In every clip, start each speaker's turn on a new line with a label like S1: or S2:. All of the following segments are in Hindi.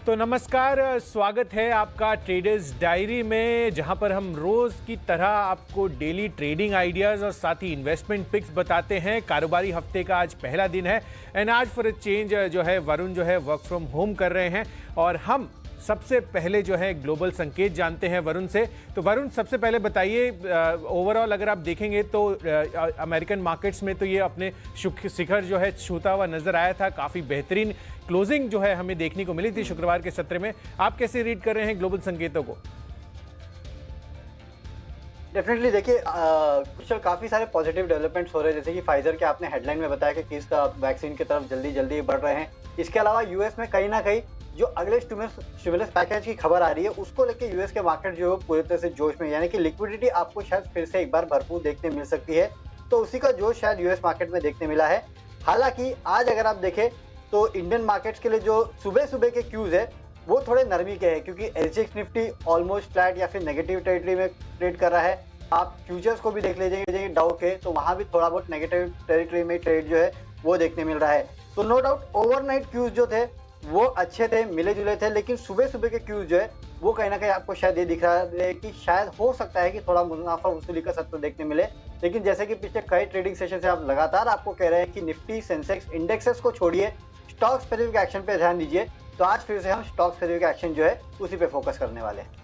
S1: तो नमस्कार, स्वागत है आपका ट्रेडर्स डायरी में, जहां पर हम रोज की तरह आपको डेली ट्रेडिंग आइडियाज और साथ ही इन्वेस्टमेंट पिक्स बताते हैं। कारोबारी हफ्ते का आज पहला दिन है एंड आज फॉर अ चेंज जो है वरुण जो है वर्क फ्रॉम होम कर रहे हैं और हम सबसे पहले जो है ग्लोबल संकेत जानते हैं वरुण से। तो वरुण, सबसे पहले बताइए, ओवरऑल अगर आप देखेंगे तो अमेरिकन मार्केट्स में तो ये अपने शिखर जो है छूता हुआ नजर आया था। काफ़ी बेहतरीन क्लोजिंग जो है हमें देखने को मिली थी शुक्रवार के सत्र में। आप कैसे रीड कर रहे हैं ग्लोबल संकेतों को?
S2: डेफिनेटली देखिए, कुशल काफी सारे पॉजिटिव डेवलपमेंट्स हो रहे हैं, जैसे कि फाइजर के आपने हेडलाइन में बताया कि किस वैक्सीन की तरफ जल्दी जल्दी बढ़ रहे हैं। इसके अलावा यूएस में कहीं ना कहीं जो अगले स्टिमुलस पैकेज की खबर आ रही है उसको लेके यूएस के मार्केट जो पूरी तरह से जोश में, यानी कि लिक्विडिटी आपको शायद फिर से एक बार भरपूर देखने मिल सकती है। तो उसी का जोश शायद यूएस मार्केट में देखने मिला है। हालांकि आज अगर आप देखें तो इंडियन मार्केट्स के लिए जो सुबह सुबह के क्यूज है वो थोड़े नरमी के हैं, क्योंकि एसजीएक्स निफ्टी ऑलमोस्ट फ्लैट या फिर नेगेटिव टेरिटरी में ट्रेड कर रहा है। आप फ्यूचर्स को भी देख लीजिए डाउ के, तो वहां भी थोड़ा बहुत नेगेटिव टेरिटरी में ट्रेड जो है वो देखने मिल रहा है। तो नो डाउट ओवरनाइट क्यूज जो थे वो अच्छे थे, मिले जुले थे, लेकिन सुबह सुबह के क्यूज जो है वो कहीं ना कहीं आपको शायद ये दिख रहा है कि शायद हो सकता है कि थोड़ा मुनाफा वसूली का सत्र देखने मिले। लेकिन जैसे कि पिछले कई ट्रेडिंग सेशन से आप लगातार आपको कह रहे हैं कि निफ्टी सेंसेक्स इंडेक्सेस को छोड़िए, स्टॉक स्पेसिफिक एक्शन पे ध्यान दीजिए। तो आज फिर से हम स्टॉक स्पेसिफिक एक्शन जो है उसी पे फोकस करने वाले हैं।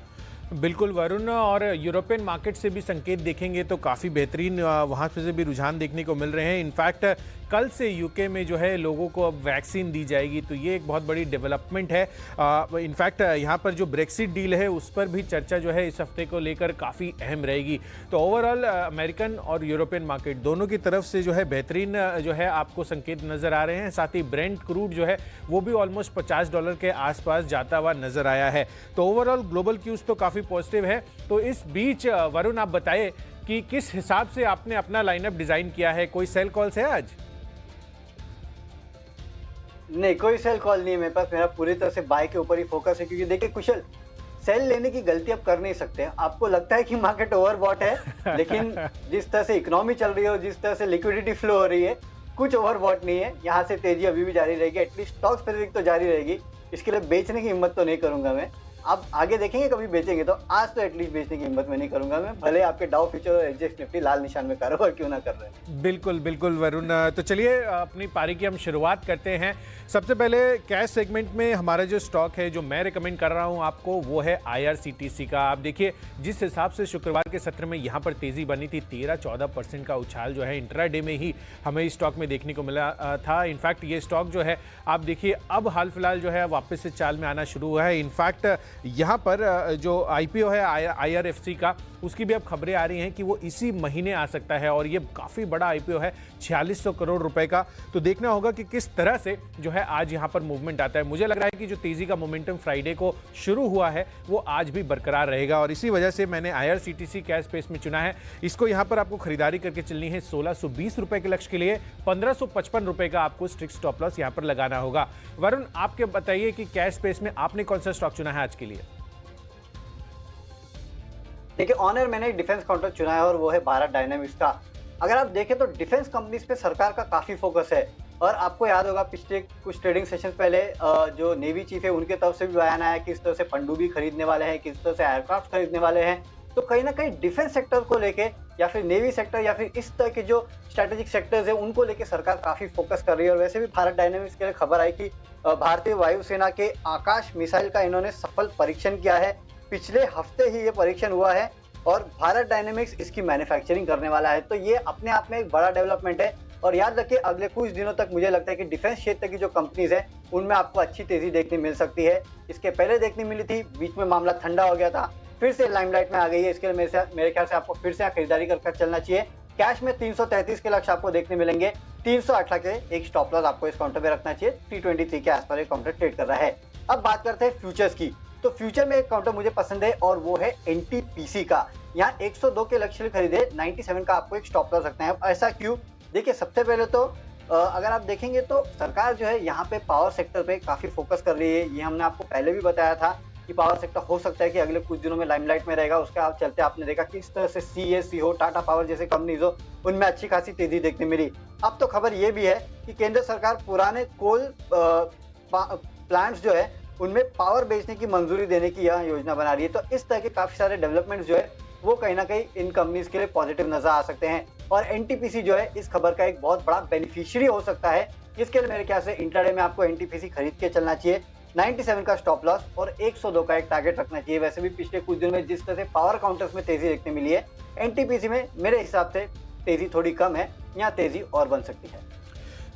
S1: बिल्कुल वरुण, और यूरोपियन मार्केट से भी संकेत देखेंगे तो काफ़ी बेहतरीन वहाँ से भी रुझान देखने को मिल रहे हैं। इनफैक्ट कल से यूके में जो है लोगों को अब वैक्सीन दी जाएगी, तो ये एक बहुत बड़ी डेवलपमेंट है। इनफैक्ट यहाँ पर जो ब्रेक्सिट डील है उस पर भी चर्चा जो है इस हफ्ते को लेकर काफ़ी अहम रहेगी। तो ओवरऑल अमेरिकन और यूरोपियन मार्केट दोनों की तरफ से जो है बेहतरीन जो है आपको संकेत नज़र आ रहे हैं। साथ ही ब्रेंट क्रूड जो है वो भी ऑलमोस्ट $50 के आसपास जाता हुआ नजर आया है। तो ओवरऑल ग्लोबल क्यूज तो काफ़ी पॉजिटिव है। तो इस बीच वरुण, आप बताइए कि किस हिसाब से आपने अपना लाइनअप डिजाइन किया है? कोई सेल कॉल्स है आज?
S2: नहीं, कोई सेल कॉल नहीं है मेरे पास। मेरा पूरी तरह से बाय के ऊपर ही फोकस है, क्योंकि देखिए कुशल, सेल लेने की गलती आप कर नहीं सकते। आपको लगता है कि मार्केट ओवरबॉट है, लेकिन जिस तरह से इकोनॉमी चल रही है और जिस तरह से लिक्विडिटी फ्लो हो रही है, कुछ ओवरबॉट नहीं है। यहाँ से तेजी अभी भी जारी रहेगी, एटलीस्ट स्टॉक स्पेसिफिक तो जारी रहेगी। इसके लिए बेचने की हिम्मत तो नहीं करूंगा मैं। आप आगे देखेंगे कभी बेचेंगे, तो आज तो एटलीस्ट बेचने की हिम्मत में नहीं करूंगा मैं, भले आपके डाउ फ्यूचर और एसजीएक्स निफ्टी लाल निशान में कारोबार क्यों ना कर रहे हैं।
S1: बिल्कुल बिल्कुल वरुण, तो चलिए अपनी पारी की हम शुरुआत करते हैं। सबसे पहले कैश सेगमेंट में हमारा जो स्टॉक है जो मैं रिकमेंड कर रहा हूं आपको, वो है IRCTC का। आप देखिए जिस हिसाब से शुक्रवार के सत्र में यहां पर तेजी बनी थी, 13-14% का उछाल जो है इंट्राडे में ही हमें इस स्टॉक में देखने को मिला था। इनफैक्ट ये स्टॉक जो है आप देखिए अब हाल फिलहाल जो है वापस से चाल में आना शुरू हुआ है। इनफैक्ट यहाँ पर जो IPO है IRFC का, उसकी भी अब खबरें आ रही हैं कि वो इसी महीने आ सकता है और ये काफ़ी बड़ा IPO है, 4600 करोड़ रुपए का। तो देखना होगा कि किस तरह से जो है आज यहाँ पर मूवमेंट आता है। मुझे लग रहा है कि जो तेजी का मोमेंटम फ्राइडे को शुरू हुआ है वो आज भी बरकरार रहेगा और इसी वजह से मैंने IRCTC कैश स्पेस में चुना है। इसको यहाँ पर आपको खरीदारी करके चलनी है 1620 रुपए के लक्ष्य के लिए। 1555 रुपए का आपको स्ट्रिक्ट स्टॉप लॉस यहाँ पर लगाना होगा। वरुण, आपके बताइए कि कैश स्पेस में आपने कौन सा स्टॉक चुना है आज के लिए?
S2: देखिए, ऑनर मैंने एक डिफेंस काउंटर चुना है और वो है भारत डायनामिक्स का। अगर आप देखें तो डिफेंस कंपनीज पे सरकार का काफी फोकस है और आपको याद होगा पिछले कुछ ट्रेडिंग सेशन पहले जो नेवी चीफ है उनके तरफ से भी बयान आया कि इस तरह से पनडुब्बी खरीदने वाले हैं, किस तरह से एयरक्राफ्ट खरीदने वाले हैं। तो कहीं ना कहीं डिफेंस सेक्टर को लेके या फिर नेवी सेक्टर या फिर इस तरह के जो स्ट्रेटेजिक सेक्टर्स है उनको लेके सरकार काफी फोकस कर रही है। और वैसे भी भारत डायनामिक्स के लिए खबर आई कि भारतीय वायुसेना के आकाश मिसाइल का इन्होंने सफल परीक्षण किया है। पिछले हफ्ते ही ये परीक्षण हुआ है और भारत डायनेमिक्स इसकी मैन्युफैक्चरिंग करने वाला है। तो ये अपने आप में एक बड़ा डेवलपमेंट है और याद रखिए अगले कुछ दिनों तक मुझे लगता है कि डिफेंस क्षेत्र की जो कंपनीज है उनमें आपको अच्छी तेजी देखने मिल सकती है। इसके पहले देखने मिली थी, बीच में मामला ठंडा हो गया था, फिर से लाइमलाइट में आ गई है। इसके लिए मेरे ख्याल से आपको फिर से खरीदारी कर चलना चाहिए। कैश में 333 के लक्ष्य आपको देखने मिलेंगे, 318 के एक स्टॉप लॉस आपको इस काउंटर में रखना चाहिए। 323 के आसपास एक काउंटर ट्रेड कर रहा है। अब बात करते हैं फ्यूचर्स की। तो फ्यूचर में एक काउंटर मुझे पसंद है और वो है NTPC का। यहाँ 102 के लक्ष्य खरीदे, 97 का आपको एक स्टॉप लॉस रखना है। ऐसा क्यों? देखिए, सबसे पहले तो अगर आप देखेंगे तो सरकार जो है यहाँ पे पावर सेक्टर पे काफी फोकस कर रही है। ये हमने आपको पहले भी बताया था कि पावर सेक्टर हो सकता है कि अगले कुछ दिनों में लाइमलाइट में रहेगा। उसके आप चलते आपने देखा कि इस तरह से CSC हो, टाटा पावर जैसे कंपनीज हो, उनमें अच्छी खासी तेजी देखने मिली। अब तो खबर ये भी है कि केंद्र सरकार पुराने कोल प्लांट्स जो है उनमें पावर बेचने की मंजूरी देने की यह योजना बना रही है। तो इस तरह के काफी सारे डेवलपमेंट्स जो है वो कहीं ना कहीं इन कंपनीज के लिए पॉजिटिव नजर आ सकते हैं, और एनटीपीसी जो है इस खबर का एक बहुत बड़ा बेनिफिशियरी हो सकता है। इसके लिए मेरे ख्याल से इंट्राडे में आपको एनटीपीसी खरीद के चलना चाहिए। 97 का स्टॉप लॉस और 102 का एक टारगेट रखना चाहिए। वैसे भी पिछले कुछ दिनों में जिस तरह से पावर काउंटर्स में तेजी देखने मिली है, एनटीपीसी में मेरे हिसाब से तेजी थोड़ी कम है, यहाँ तेजी और बन सकती है।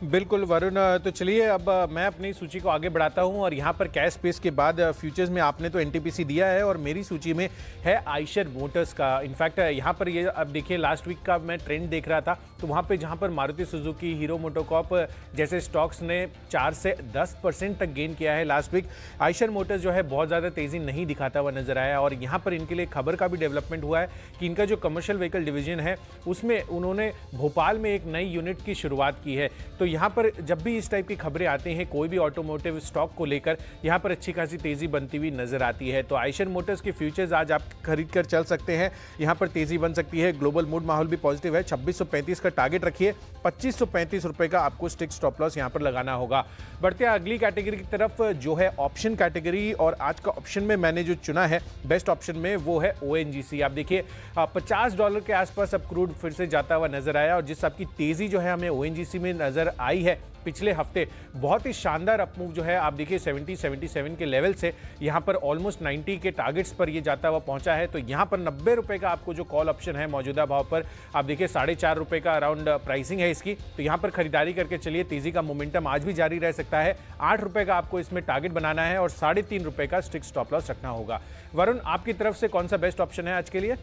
S1: बिल्कुल वरुण, तो चलिए अब मैं अपनी सूची को आगे बढ़ाता हूं और यहां पर कैश स्पेस के बाद फ्यूचर्स में आपने तो एनटीपीसी दिया है और मेरी सूची में है आइशर मोटर्स का। इनफैक्ट यहां पर ये अब देखिए लास्ट वीक का मैं ट्रेंड देख रहा था, तो वहां पे जहां पर मारुति सुजुकी, हीरो मोटोकॉर्प जैसे स्टॉक्स ने 4 से 10% तक गेन किया है लास्ट वीक, आइशर मोटर्स जो है बहुत ज़्यादा तेज़ी नहीं दिखाता हुआ नजर आया। और यहाँ पर इनके लिए खबर का भी डेवलपमेंट हुआ है कि इनका जो कमर्शियल व्हीकल डिवीजन है उसमें उन्होंने भोपाल में एक नई यूनिट की शुरुआत की है। तो यहाँ पर जब भी इस टाइप की खबरें आती हैं कोई भी ऑटोमोटिव स्टॉक को लेकर, यहाँ पर अच्छी खासी तेजी बनती हुई नजर आती है। तो आइशर मोटर्स के फ्यूचर्स आज आप खरीद कर चल सकते हैं, यहाँ पर तेजी बन सकती है। ग्लोबल मूड माहौल भी पॉजिटिव है। 2635 का टारगेट रखिए, 2535 रुपए का आपको स्टिक स्टॉप लॉस यहाँ पर लगाना होगा। बढ़ते हैं अगली कैटेगरी की तरफ जो है ऑप्शन कैटेगरी, और आज का ऑप्शन में मैंने जो चुना है बेस्ट ऑप्शन में वो है ओएनजीसी। आप देखिए $50 के आसपास अब क्रूड फिर से जाता हुआ नजर आया, और जिस आपकी तेजी जो है हमें ओएनजीसी में नजर आई है पिछले हफ्ते, बहुत ही शानदार अपमूव जो है आप देखिए 77 के लेवल से यहाँ पर ऑलमोस्ट 90 के टारगेट्स पर ये जाता हुआ पहुंचा है। तो यहाँ पर 90 रुपए का आपको जो कॉल ऑप्शन है मौजूदा भाव पर आप देखिए 4.5 रुपए का अराउंड प्राइसिंग है इसकी, तो यहाँ पर खरीदारी करके चलिए। तेजी का मोमेंटम आज भी जारी रह सकता है। 8 रुपए का आपको इसमें टारगेट बनाना है और 3.5 रुपए का स्ट्रिक्ट स्टॉप लॉस रखना होगा। वरुण, आपकी तरफ से कौन सा बेस्ट ऑप्शन है आज के लिए?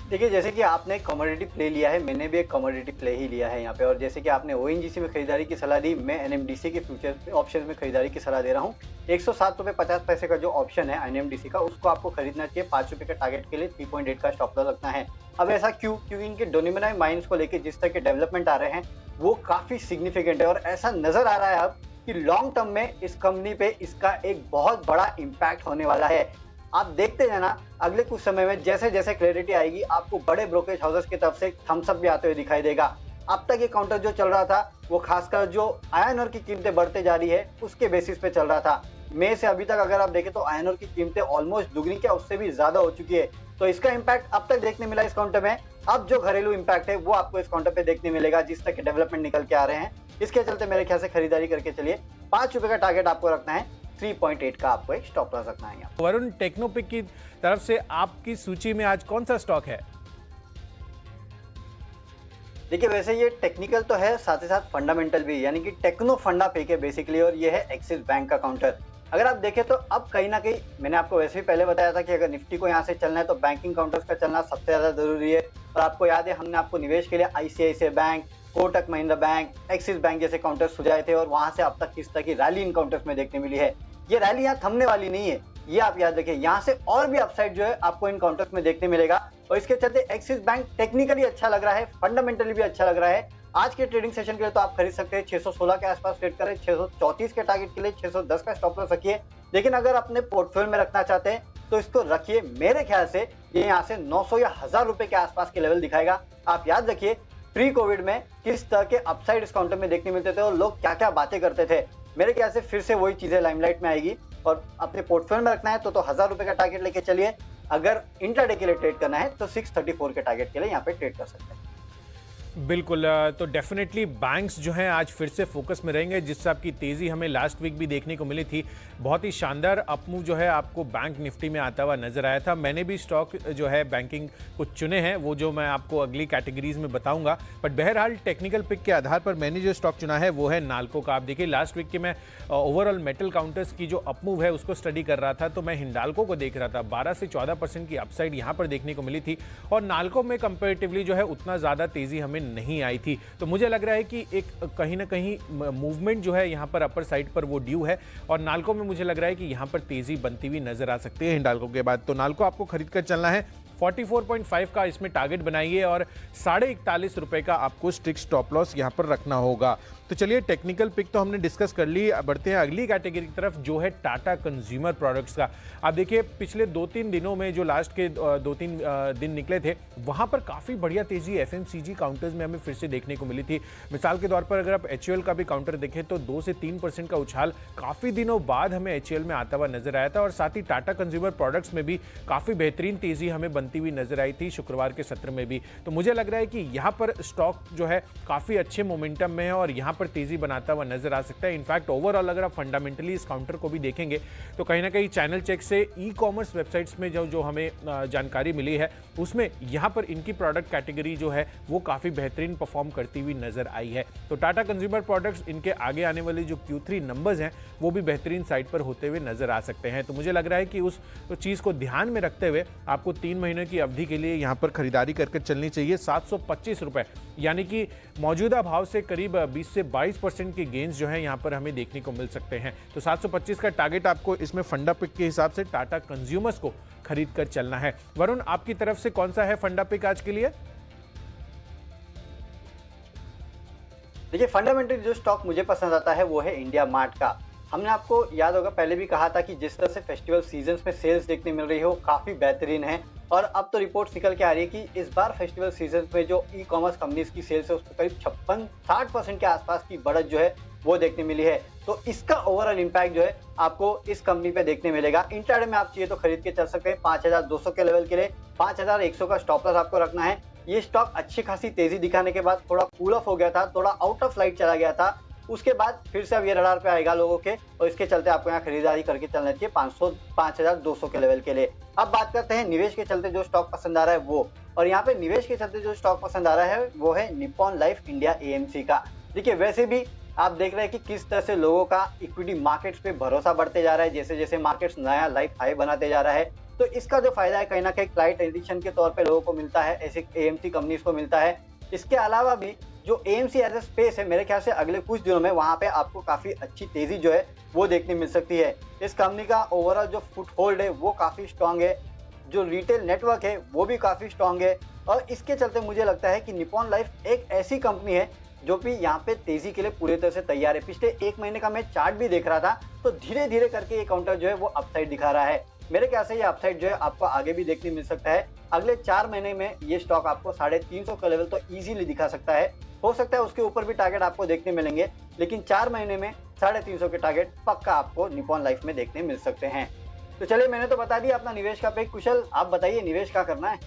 S2: देखिए, जैसे कि आपने कमोडिटी प्ले लिया है, मैंने भी एक कमोडिटी प्ले ही लिया है यहाँ पे, और जैसे कि आपने ओएनजीसी में खरीदारी की सलाह दी, मैं एनएमडीसी के फ्यूचर ऑप्शन में खरीदारी की सलाह दे रहा हूँ। 107.50 का जो ऑप्शन है एनएमडीसी का, उसको आपको खरीदना चाहिए। 5 रुपए के टारगेट के लिए 3.8 का स्टॉप लॉस रखना है। अब ऐसा क्यों? क्योंकि इनके डोमिनाई माइंस को लेकर जिस तरह के डेवलपमेंट आ रहे हैं वो काफी सिग्निफिकेंट है, और ऐसा नजर आ रहा है अब कि लॉन्ग टर्म में इस कंपनी पे इसका एक बहुत बड़ा इम्पैक्ट होने वाला है। आप देखते जाना अगले कुछ समय में जैसे जैसे क्लैरिटी आएगी, आपको बड़े ब्रोकरेज हाउसेस की तरफ से थम्स अप भी आते हुए दिखाई देगा। अब तक ये काउंटर जो चल रहा था वो खासकर जो आयरन ओर की कीमतें बढ़ते जा रही है उसके बेसिस पे चल रहा था। मई से अभी तक अगर आप देखें तो आयरन ओर की कीमतें ऑलमोस्ट दुगनी, क्या उससे भी ज्यादा हो चुकी है। तो इसका इम्पैक्ट अब तक देखने मिला इस काउंटर में। अब जो घरेलू इम्पैक्ट है वो आपको इस काउंटर पे देखने मिलेगा जिस तरह के डेवलपमेंट निकल के आ रहे हैं। इसके चलते मेरे ख्याल से खरीदारी करके चलिए। 5 रुपए का टारगेट आपको रखना है, 3.8 का आपको एक स्टॉप लॉस रखना है।
S1: वरुण, टेक्नोपिक की तरफ से आपकी सूची में आज कौन सा स्टॉक है?
S2: देखिए, वैसे ये टेक्निकल तो है, साथ ही साथ फंडामेंटल भी, यानी कि टेक्नो फंडा पे के बेसिकली, और ये है एक्सिस बैंक का काउंटर। अगर आप देखें तो अब कहीं ना कहीं, मैंने आपको वैसे भी पहले बताया था कि अगर निफ्टी को यहाँ से चलना है तो बैंकिंग काउंटर्स का चलना सबसे ज्यादा जरूरी है। और आपको याद है हमने आपको निवेश के लिए ICICI bank, Kotak Mahindra bank, axis bank जैसे काउंटर्स सुझाए थे, और वहां से अब तक किस तरह की रैली इन काउंटर्स में देखने मिली है। ये रैली यहाँ थमने वाली नहीं है, ये आप याद रखिए। यहाँ से और भी अपसाइड जो है आपको इन काउंटर्स में देखने मिलेगा, और इसके चलते एक्सिस बैंक टेक्निकली अच्छा लग रहा है, फंडामेंटली भी अच्छा लग रहा है। आज के ट्रेडिंग सेशन के लिए तो आप खरीद सकते हैं। 616 के आसपास ट्रेड करें, 634 के टारगेट के लिए 610 का स्टॉप लॉस रखिए। लेकिन अगर अपने पोर्टफोलियो में रखना चाहते हैं तो इसको रखिए। मेरे ख्याल से ये यहाँ से 900 या 1000 रुपए के आसपास के लेवल दिखाएगा। आप याद रखिए प्री कोविड में किस तरह के अपसाइड इस काउंटर में देखने मिलते थे और लोग क्या क्या बातें करते थे। मेरे ख्याल से फिर से वही चीजें लाइमलाइट में आएगी, और अपने पोर्टफोलियो में रखना है तो 1000 रुपए का टारगेट लेके चलिए। अगर इंट्राडे के लिए ट्रेड करना है तो 634 के टारगेट के लिए यहाँ पे ट्रेड कर सकते हैं।
S1: बिल्कुल, तो डेफिनेटली बैंक्स जो हैं आज फिर से फोकस में रहेंगे, जिससे आपकी तेज़ी हमें लास्ट वीक भी देखने को मिली थी। बहुत ही शानदार अपमूव जो है आपको बैंक निफ्टी में आता हुआ नजर आया था। मैंने भी स्टॉक जो है बैंकिंग कुछ चुने हैं, वो जो मैं आपको अगली कैटेगरीज में बताऊंगा। बट बहरहाल टेक्निकल पिक के आधार पर मैंने जो स्टॉक चुना है वो है नाल्को का। आप देखिए लास्ट वीक के मैं ओवरऑल मेटल काउंटर्स की जो अपमूव है उसको स्टडी कर रहा था, तो मैं हिंडाल्को को देख रहा था। 12 से 14% की अपसाइड यहाँ पर देखने को मिली थी, और नाल्को में कंपेरेटिवली जो है उतना ज़्यादा तेज़ी हमें नहीं आई थी। तो मुझे लग रहा है कि एक कहीं ना कहीं मूवमेंट जो है यहाँ पर अपर साइड पर वो ड्यू है, और नाल्को में मुझे लग रहा है कि यहाँ पर तेजी बनती हुई नजर आ सकती है हिंडाल्को के बाद। तो नाल्को आपको खरीद कर चलना है। 44.5 का इसमें टारगेट बनाइए और 41.5 रुपए का आपको स्ट्रिक्ट स्टॉप लॉस यहां पर रखना होगा। तो चलिए टेक्निकल पिक तो हमने डिस्कस कर ली, बढ़ते हैं अगली कैटेगरी की तरफ जो है टाटा कंज्यूमर प्रोडक्ट्स का। आप देखिए पिछले 2-3 दिनों में जो लास्ट के 2-3 दिन निकले थे वहां पर काफी बढ़िया तेजी एफएमसीजी काउंटर्स में हमें फिर से देखने को मिली थी। मिसाल के तौर पर अगर आप एचयूएल का भी काउंटर देखें तो 2 से 3% का उछाल काफी दिनों बाद हमें एचयूएल में आता हुआ नजर आया था और साथ ही टाटा कंज्यूमर प्रोडक्ट्स में भी काफी बेहतरीन तेजी हमें बनती हुई नजर आई थी शुक्रवार के सत्र में भी। तो मुझे लग रहा है कि यहां पर स्टॉक जो है काफी अच्छे मोमेंटम में है और यहां पर तेजी बनाता हुआ नजर आ सकता है। इनफैक्ट ओवरऑल अगर आप फंडामेंटली इस काउंटर को भी देखेंगे तो कहीं ना कहीं चैनल चेक से ई कॉमर्स वेबसाइट्स में जो हमें जानकारी मिली है उसमें यहां पर इनकी प्रोडक्ट कैटेगरी जो है वो काफी बेहतरीन परफॉर्म करती हुई नजर आई है। तो टाटा कंज्यूमर प्रोडक्ट्स इनके आगे आने वाले जो Q3 नंबर्स हैं वो भी बेहतरीन साइड पर होते हुए नजर आ सकते हैं। तो मुझे लग रहा है कि उस चीज को ध्यान में रखते हुए आपको 3 महीने की अवधि के लिए यहां पर खरीदारी करके चलनी चाहिए। 725 रुपए यानी कि मौजूदा भाव से करीब 20 से 22% के गेंस जो है यहां पर हमें देखने को मिल सकते हैं। तो 725 का टारगेट आपको इसमें फंडा पिक के हिसाब से टाटा कंज्यूमर्स को खरीद कर चलना है। वरुण, आपकी तरफ से कौन सा है फंडा पिक आज के लिए?
S2: देखिए फंडामेंटली जो स्टॉक मुझे पसंद आता है वो है इंडिया मार्ट का। हमने आपको याद होगा पहले भी कहा था कि जिस तरह से फेस्टिवल सीजन्स में सेल्स देखने मिल रही है वो काफी बेहतरीन है और अब तो रिपोर्ट्स निकल के आ रही है कि इस बार फेस्टिवल सीजन में जो ई कॉमर्स कंपनीज की सेल्स है उसको करीब 56-60% के आसपास की बढ़त जो है वो देखने मिली है। तो इसका ओवरऑल इंपैक्ट जो है आपको इस कंपनी पे देखने मिलेगा। इंट्राडे में आप चाहिए तो खरीद के चल सकते हैं 5200 के लेवल के लिए। 5100 का स्टॉप लॉस आपको रखना है। ये स्टॉक अच्छी खासी तेजी दिखाने के बाद थोड़ा कूल ऑफ हो गया था, थोड़ा आउट ऑफ लाइट चला गया था, उसके बाद फिर से अब ये रडार पे आएगा लोगों के और इसके चलते आपको यहाँ खरीदारी करके चलना चाहिए 5200 के लेवल के लिए। अब बात करते हैं निवेश के चलते जो स्टॉक पसंद आ रहा है वो, और यहाँ पे निवेश के चलते जो स्टॉक पसंद आ रहा है वो है निप्पॉन लाइफ इंडिया एएमसी का। देखिए वैसे भी आप देख रहे हैं कि किस तरह से लोगों का इक्विटी मार्केट्स पे भरोसा बढ़ते जा रहा है, जैसे जैसे मार्केट्स नया लाइफ हाई बनाते जा रहा है। तो इसका जो फायदा है कहीं ना कहीं क्लाइंट एडिशन के तौर पे लोगों को मिलता है, ऐसे एएमसी कंपनीज को मिलता है। इसके अलावा भी जो एएमसी एज ए स्पेस है मेरे ख्याल से अगले कुछ दिनों में वहां पे आपको काफी अच्छी तेजी जो है वो देखने मिल सकती है। इस कंपनी का ओवरऑल जो फुटहोल्ड है वो काफी स्ट्रांग है, जो रिटेल नेटवर्क है वो भी काफी स्ट्रांग है और इसके चलते मुझे लगता है कि निप्पॉन लाइफ एक ऐसी कंपनी है जो भी यहाँ पे तेजी के लिए पूरी तरह से तैयार है। पिछले 1 महीने का मैं चार्ट भी देख रहा था तो धीरे धीरे करके ये काउंटर जो है वो अपसाइड दिखा रहा है। मेरे ख्याल से ये अपसाइड जो है आपको आगे भी देखने मिल सकता है। अगले 4 महीने में ये स्टॉक आपको 350 का लेवल तो इजीली दिखा सकता है। हो सकता है उसके ऊपर भी टारगेट आपको देखने मिलेंगे, लेकिन 4 महीने में 350 के टारगेट पक्का आपको निप्पॉन लाइफ में देखने मिल सकते हैं। तो चलिए मैंने तो बता दिया अपना निवेश का पे। कुशल आप बताइए निवेश क्या करना है?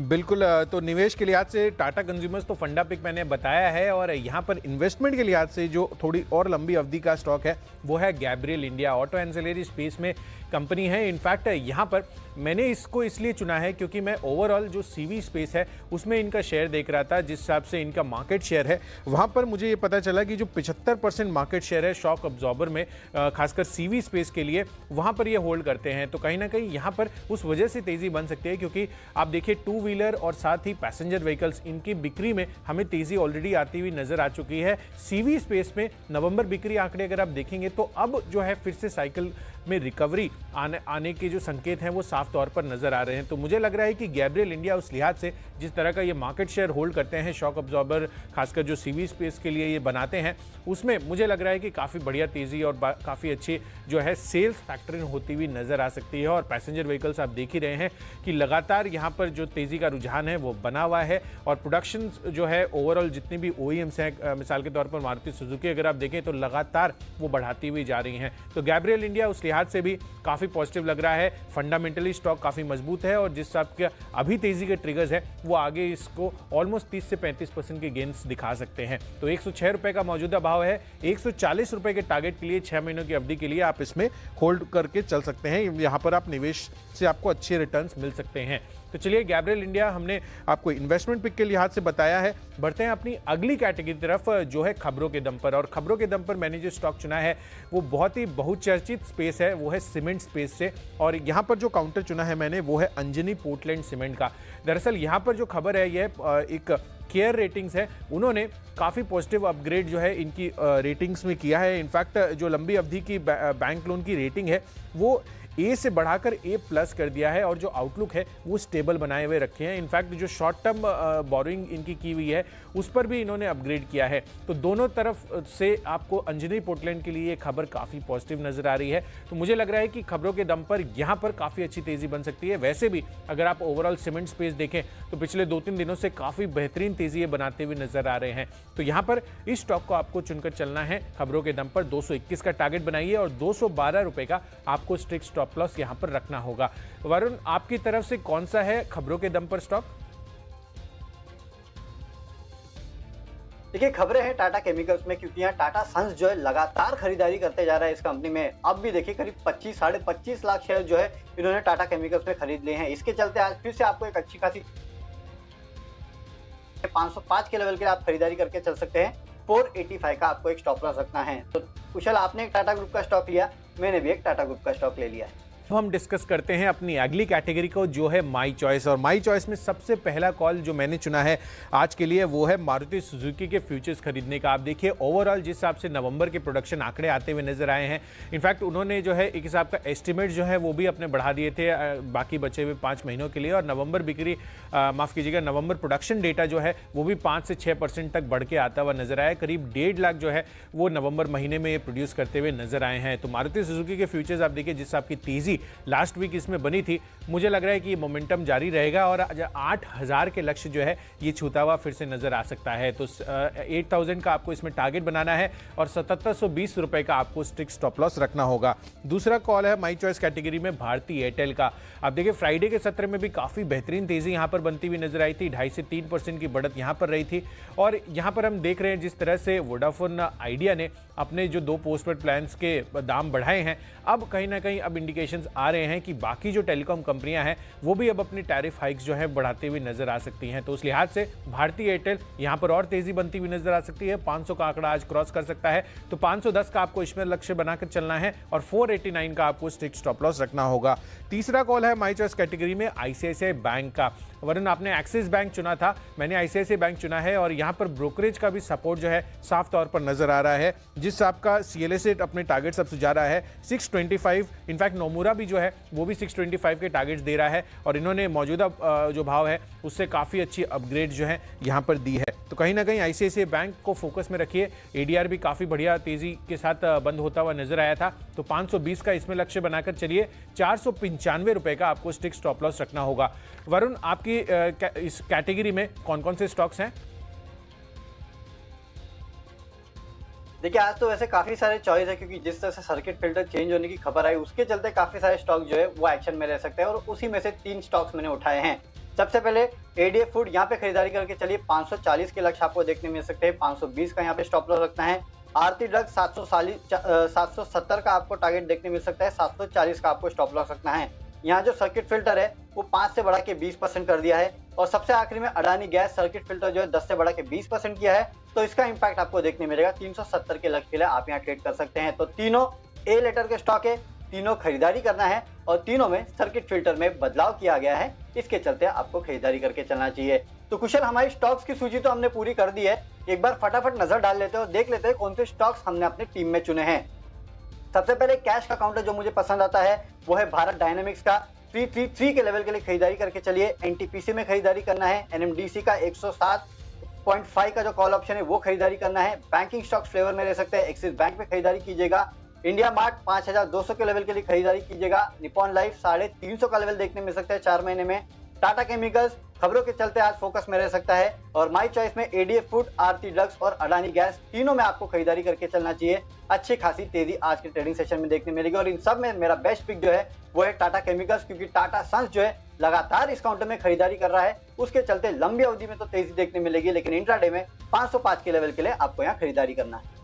S1: बिल्कुल, तो निवेश के लिहाज से टाटा कंज्यूमर्स तो फंडा पिक मैंने बताया है और यहाँ पर इन्वेस्टमेंट के लिहाज से जो थोड़ी और लंबी अवधि का स्टॉक है वो है Gabriel India. Auto ancillary space में कंपनी है। इनफैक्ट यहाँ पर मैंने इसको इसलिए चुना है क्योंकि मैं ओवरऑल जो सीवी स्पेस है उसमें इनका शेयर देख रहा था, जिस हिसाब से इनका मार्केट शेयर है वहाँ पर मुझे ये पता चला कि जो 75% मार्केट शेयर है शॉक अब्जॉर्बर में, खासकर सीवी स्पेस के लिए वहाँ पर ये होल्ड करते हैं। तो कहीं ना कहीं यहाँ पर उस वजह से तेज़ी बन सकती है क्योंकि आप देखिए 2 व्हीलर और साथ ही पैसेंजर व्हीकल्स इनकी बिक्री में हमें तेज़ी ऑलरेडी आती हुई नजर आ चुकी है। सीवी स्पेस में नवंबर बिक्री आंकड़े अगर आप देखेंगे तो अब जो है फिर से साइकिल में रिकवरी आने के जो संकेत हैं वो साफ तौर पर नजर आ रहे हैं। तो मुझे लग रहा है कि गैब्रियल इंडिया उस लिहाज से जिस तरह का ये मार्केट शेयर होल्ड करते हैं, शॉक अब्जॉर्बर खासकर जो सीवी स्पेस के लिए ये बनाते हैं, उसमें मुझे लग रहा है कि काफ़ी बढ़िया तेज़ी और काफ़ी अच्छी जो है सेल्स फैक्टरिंग होती हुई नजर आ सकती है। और पैसेंजर व्हीकल्स आप देख ही रहे हैं कि लगातार यहाँ पर जो तेज़ी का रुझान है वो बना हुआ है और प्रोडक्शन जो है ओवरऑल जितने भी OEMs हैं, मिसाल के तौर पर मारुति सुजुकी अगर आप देखें तो लगातार वो बढ़ाती हुई जा रही हैं। तो गैब्रियल इंडिया उस लिहाज से भी काफ़ी पॉजिटिव लग रहा है। फंडामेंटली स्टॉक काफ़ी मजबूत है और जिस हिसाब के अभी तेज़ी के ट्रिगर्स है वो आगे इसको ऑलमोस्ट 30 से 35% के गेंस दिखा सकते हैं। तो 106 रुपये का मौजूदा भाव है। 140 रुपये के टारगेट के लिए 6 महीनों की अवधि के लिए आप इसमें होल्ड करके चल सकते हैं। यहाँ पर आप निवेश से आपको अच्छे रिटर्न्स मिल सकते हैं। तो चलिए गैब्रियल इंडिया हमने आपको इन्वेस्टमेंट पिक के लिहाज से बताया है। बढ़ते हैं अपनी अगली कैटेगरी की तरफ जो है खबरों के दम पर। और खबरों के दम पर मैंने जो स्टॉक चुना है वो बहुत ही बहुचर्चित स्पेस है, वो है सीमेंट स्पेस से। और यहाँ पर जो काउंटर चुना है मैंने वो है अंजनी पोर्टलैंड सीमेंट का। दरअसल यहाँ पर जो खबर है यह एक केयर रेटिंग्स है, उन्होंने काफ़ी पॉजिटिव अपग्रेड जो है इनकी रेटिंग्स में किया है। इनफैक्ट जो लंबी अवधि की बैंक लोन की रेटिंग है वो ए से बढ़ाकर ए प्लस कर दिया है और जो आउटलुक है वो स्टेबल बनाए हुए रखे हैं। इनफैक्ट जो शॉर्ट टर्म बोरोइंग इनकी की हुई है उस पर भी इन्होंने अपग्रेड किया है। तो दोनों तरफ से आपको अंजनी पोर्टलैंड के लिए ये खबर काफ़ी पॉजिटिव नजर आ रही है। तो मुझे लग रहा है कि खबरों के दम पर यहाँ पर काफ़ी अच्छी तेजी बन सकती है। वैसे भी अगर आप ओवरऑल सीमेंट स्पेस देखें तो पिछले 2-3 दिनों से काफ़ी बेहतरीन तेजी बनाते हुए नजर आ रहे हैं। तो यहाँ पर इस स्टॉक को आपको चुनकर चलना है। खबरों के दम पर 221 का टारगेट बनाइए और 212 रुपए का आपको स्ट्रिक्ट स्टॉप लॉस यहाँ पर रखना होगा। वरुण, आपकी तरफ से कौन सा है खबरों के दम पर स्टॉक?
S2: देखिए, खबरें हैं टाटा केमिकल्स में, क्योंकि यहाँ टाटा सन्स जो है लगातार खरीदारी करते जा रहा है इस कंपनी में। अब भी देखिए करीब 25-25.5 लाख शेयर जो है इन्होंने टाटा केमिकल्स में खरीद लिए हैं। इसके चलते आज फिर से आपको एक अच्छी खासी 505 के लेवल के आप खरीदारी करके चल सकते हैं। 485 का आपको एक स्टॉप लॉस रखना है। तो कुशल, आपने एक टाटा ग्रुप का स्टॉक लिया, मैंने भी एक टाटा ग्रुप का स्टॉक ले लिया है।
S1: तो हम डिस्कस करते हैं अपनी अगली कैटेगरी को, जो है माई चॉइस। और माई चॉइस में सबसे पहला कॉल जो मैंने चुना है आज के लिए वो है मारुति सुजुकी के फ्यूचर्स खरीदने का। आप देखिए ओवरऑल जिस हिसाब से नवंबर के प्रोडक्शन आंकड़े आते हुए नजर आए हैं, इनफैक्ट उन्होंने जो है एक हिसाब का एस्टिमेट जो है वो भी अपने बढ़ा दिए थे बाकी बचे हुए 5 महीनों के लिए। और नवंबर बिक्री माफ कीजिएगा नवंबर प्रोडक्शन डेटा जो है वो भी 5 से 6% तक बढ़ के आता हुआ नजर आया। करीब 1.5 लाख जो है वो नवंबर महीने में प्रोड्यूस करते हुए नजर आए हैं। तो मारुति सुजुकी के फ्यूचर्स आप देखिए जिस हिसाब की तेजी लास्ट वीक इसमें बनी थी, मुझे लग रहा है कि मोमेंटम जारी रहेगा और 8,000 के लक्ष्य जो है ये छूता हुआ फिर से नजर आ सकता है। तो 8,000 का आपको इसमें टारगेट बनाना है और 7720 रुपए का आपको स्ट्रिक्ट स्टॉप लॉस रखना होगा। दूसरा कॉल है माई चॉइस कैटेगरी में भारती एयरटेल का। आप देखिए फ्राइडे के सत्र में भी काफी बेहतरीन तेजी यहां पर बनती हुई नजर आई थी। 2.5 से 3% की बढ़त यहां पर रही थी। और यहां पर हम देख रहे हैं जिस तरह से वोडाफोन आइडिया ने अपने जो 2 पोस्टपेड प्लान्स के दाम बढ़ाए हैं, अब कहीं ना कहीं अब इंडिकेशंस आ रहे हैं कि बाकी जो टेलीकॉम कंपनियां हैं वो भी अब अपनी टैरिफ हाइक्स जो है बढ़ाते हुए नजर आ सकती हैं। तो उस लिहाज से भारतीय एयरटेल यहां पर और तेजी बनती हुई नजर आ सकती है। 500 का आंकड़ा आज क्रॉस कर सकता है, तो 510 का आपको इसमें लक्ष्य बनाकर चलना है और 489 का आपको स्ट्रिक्ट स्टॉप लॉस रखना होगा। तीसरा कॉल है माई चॉइस कैटेगरी में आईसीआईसीआई बैंक का। वरुण, आपने एक्सिस बैंक चुना था, मैंने आईसीआईसीआई बैंक चुना है और यहां पर ब्रोकरेज का भी सपोर्ट जो है साफ तौर पर नजर आ रहा है। जिस आपका सीएलएसए अपने टारगेट सब जा रहा है 625, इनफैक्ट नोमुरा भी जो है वो भी 625 के टारगेट्स दे रहा है और इन्होंने मौजूदा जो भाव है उससे काफी अच्छी अपग्रेड जो है यहां पर दी है। तो कहीं ना कहीं आईसीआईसीआई बैंक को फोकस में रखिए। एडीआर भी काफी बढ़िया तेजी के साथ बंद होता हुआ नजर आया था, तो 520 का इसमें लक्ष्य बनाकर चलिए। 495 रुपए का आपको स्ट्रिक्ट स्टॉप लॉस रखना होगा। वरुण, आपकी इस कैटेगरी में कौन कौन से स्टॉक्स हैं?
S2: देखिए, आज तो वैसे काफी सारे चॉइस है, क्योंकि जिस तरह से सर्किट फिल्टर चेंज होने की खबर आई उसके चलते काफी सारे स्टॉक जो है वो एक्शन में रह सकते हैं और उसी में से 3 स्टॉक्स मैंने उठाए हैं। सबसे पहले एडीएफ फूड, यहाँ पे खरीदारी करके चलिए 540 के लक्ष्य आपको देखने मिल सकते हैं। 520 का यहाँ पे स्टॉप लॉस रखना है। आरती ड्रग्स 770 का आपको टारगेट देखने मिल सकता है। 740 का आपको स्टॉप लॉस रखना है। यहाँ जो सर्किट फिल्टर है वो 5 से बढ़ा के 20% कर दिया है और सबसे आखिरी में अडानी गैस सर्किट फिल्टर जो है 10 से बढ़ा के 20% किया है, तो इसका इंपैक्ट आपको देखने मिलेगा। 370 के लक्ष्य के लिए आप यहाँ ट्रेड कर सकते हैं। तो तीनों ए लेटर के स्टॉक है, तीनों खरीदारी करना है और तीनों में सर्किट फिल्टर में बदलाव किया गया है, इसके चलते आपको खरीदारी करके चलना चाहिए। तो कुशल, हमारी स्टॉक्स की सूची तो हमने पूरी कर दी है। एक बार फटाफट नजर डाल लेते हैं और देख लेते हैं कौन से स्टॉक्स हमने अपनी टीम में चुने हैं। सबसे पहले कैश का काउंटर जो मुझे पसंद आता है वो है भारत डायनेमिक्स का। 333 के लेवल के लिए खरीदारी करके चलिए। एनटीपीसी में खरीदारी करना है। एनएमडीसी का 107.5 का जो कॉल ऑप्शन है वो खरीदारी करना है। बैंकिंग स्टॉक्स फ्लेवर में रह सकते हैं। एक्सिस बैंक में खरीदारी कीजिएगा। इंडिया मार्ट 5200 के लेवल के लिए खरीदारी कीजिएगा। निपॉन लाइफ 350 का लेवल देखने मिल सकता है 4 महीने में। टाटा केमिकल्स खबरों के चलते आज फोकस में रह सकता है और माई चॉइस में एडीएफ फूड, आरती ड्रग्स और अडानी गैस, तीनों में आपको खरीदारी करके चलना चाहिए। अच्छी खासी तेजी आज के ट्रेडिंग सेशन में देखने मिलेगी और इन सब में मेरा बेस्ट पिक जो है वो है टाटा केमिकल्स, क्योंकि टाटा सन्स जो है लगातार इस काउंटर में खरीदारी कर रहा है। उसके चलते लंबी अवधि में तो तेजी देखने मिलेगी, लेकिन इंट्राडे में 505 के लेवल के लिए आपको यहाँ खरीदारी करना है।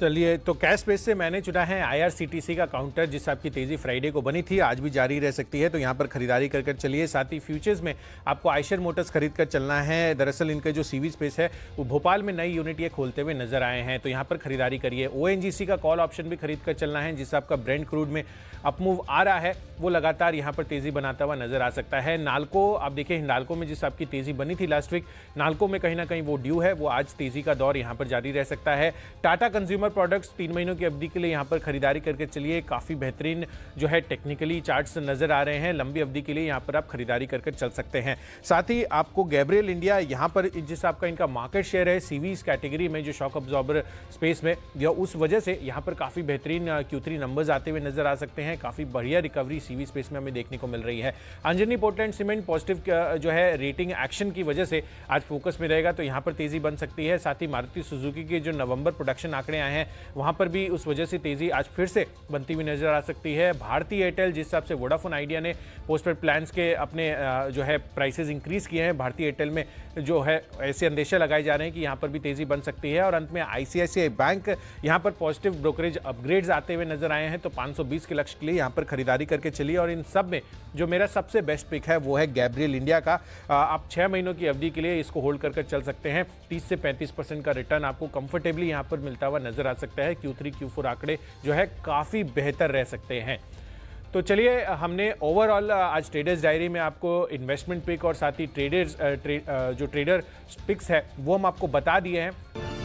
S1: चलिए, तो कैश स्पेस से मैंने चुना है आईआरसीटीसी का काउंटर, जिस आपकी तेजी फ्राइडे को बनी थी, आज भी जारी रह सकती है, तो यहाँ पर खरीदारी कर चलिए। साथ ही फ्यूचर्स में आपको आयशर मोटर्स खरीद कर चलना है। दरअसल इनका जो सीवी स्पेस है वो भोपाल में नई यूनिट ये खोलते हुए नजर आए हैं, तो यहाँ पर खरीदारी करिए। ओएनजीसी का कॉल ऑप्शन भी खरीद कर चलना है, जिससे आपका ब्रेंट क्रूड में अपमूव आ रहा है वो लगातार यहाँ पर तेजी बनाता हुआ नजर आ सकता है। नाल्को, आप देखिए हिंडाल्को में जिस आपकी तेजी बनी थी लास्ट वीक, नाल्को में कहीं ना कहीं वो ड्यू है, वो आज तेजी का दौर यहाँ पर जारी रह सकता है। टाटा कंज्यूमर कंज्यूमर प्रोडक्ट्स 3 महीनों की अवधि के लिए यहाँ पर खरीदारी करके चलिए। काफ़ी बेहतरीन जो है टेक्निकली चार्ट्स नज़र आ रहे हैं, लंबी अवधि के लिए यहाँ पर आप खरीदारी करके चल सकते हैं। साथ ही आपको गैब्रियल इंडिया यहाँ पर जिस आपका इनका मार्केट शेयर है सीवीज कैटेगरी में, जो शॉक अब्जॉर्बर स्पेस में, या उस वजह से यहाँ पर काफ़ी बेहतरीन Q3 नंबर्स आते हुए नजर आ सकते हैं। काफ़ी बढ़िया रिकवरी सीवी स्पेस में हमें देखने को मिल रही है। अंजनी पोर्टलैंड सीमेंट पॉजिटिव जो है रेटिंग एक्शन की वजह से आज फोकस में रहेगा, तो यहाँ पर तेजी बन सकती है। साथ ही मारुति सुजुकी के जो नवंबर प्रोडक्शन आंकड़े आए हैं वहाँ पर भी उस वजह से तेजी आज फिर से बनती हुई नजर आ सकती है। भारती एयरटेल, जिस हिसाब से वोडाफोन आइडिया ने पोस्टपेड प्लान्स के अपने जो है प्राइसेस इंक्रीज किए हैं, भारतीय एयरटेल में जो है ऐसे अंदेशा लगाए जा रहे हैं कि यहाँ पर भी तेजी बन सकती है। और अंत में आईसीआईसीआई बैंक यहाँ पर पॉजिटिव ब्रोकरेज अपग्रेड्स आते हुए नजर आए हैं, तो 520 के लक्ष्य के लिए यहाँ पर खरीदारी करके चलिए। और इन सब में जो मेरा सबसे बेस्ट पिक है वो है गैब्रियल इंडिया का। आप 6 महीनों की अवधि के लिए इसको होल्ड कर चल सकते हैं। 30 से 35% का रिटर्न आपको कंफर्टेबली यहाँ पर मिलता हुआ नजर आ सकता है। Q3 Q4 आंकड़े जो है काफ़ी बेहतर रह सकते हैं। तो चलिए, हमने ओवरऑल आज ट्रेडर्स डायरी में आपको इन्वेस्टमेंट पिक और साथ ही ट्रेडर पिक्स है वो हम आपको बता दिए हैं।